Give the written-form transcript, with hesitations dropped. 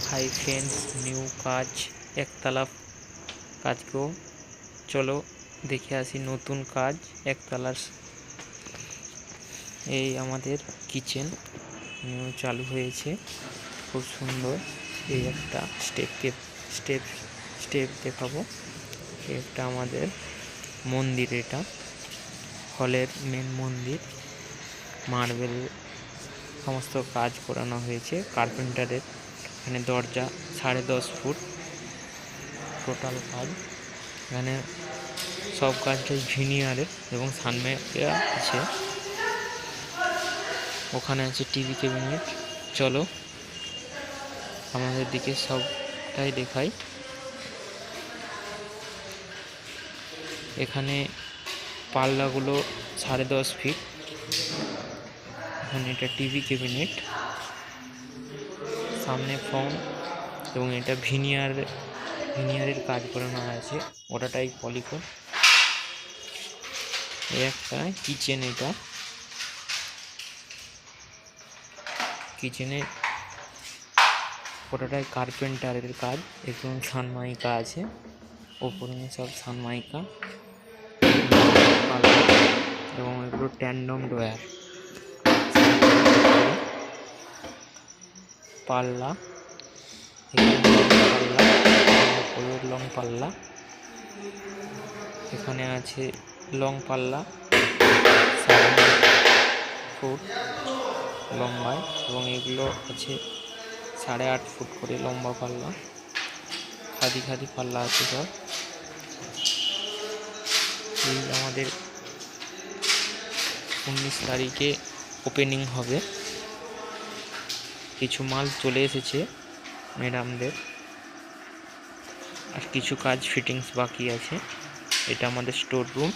Hi friends, new কাজ, একতলা কাজকেও চলো দেখে আসি। নতুন কাজ একতলার, এই আমাদের কিচেন নিউ চালু হয়েছে, খুব সুন্দর। এই একটা স্টেপ দেখাবো। একটা আমাদের মন্দির, এটা হলের মেন মন্দির, মার্বেল সমস্ত কাজ করানো হয়েছে কার্পেন্টারের। এখানে দরজা 10.5 ফুট টোটাল কাজ। এখানে সব কাজটাই ভিনিয়ারের এবং সানমাইকা আছে। ওখানে আছে টিভি ক্যাবিনেট। চলো আমাদের দিকে সবটাই দেখাই। এখানে পাল্লাগুলো 10.5 ফিট। এখানে এটা টিভি ক্যাবিনেট, সামনে ফোন, এবং এটা ভিনিয়ারের কাজ করানো আছে, ওটাটাই পলিকন। এই একটা কিচেন, এটা কিচেনে ওটাটাই কার্পেন্টারের কাজ। একদম সানমাইকা আছে, ওপরে সব সানমাইকা এবং এগুলো ট্যান্ডম ডয়ার। পাল্লা, লং পাল্লা, এখানে আছে লং পাল্লা 7 ফুট লম্বায়, এবং এগুলো আছে 8.5 ফুট করে লম্বা পাল্লা। খাদি পাল্লা আছে সব। এই আমাদের 19 তারিখে ওপেনিং হবে। কিছু মাল চলে এসেছে ম্যাডামদের, আর কিছু কাজ ফিটিংস বাকি আছে। এটা আমাদের স্টোর রুম।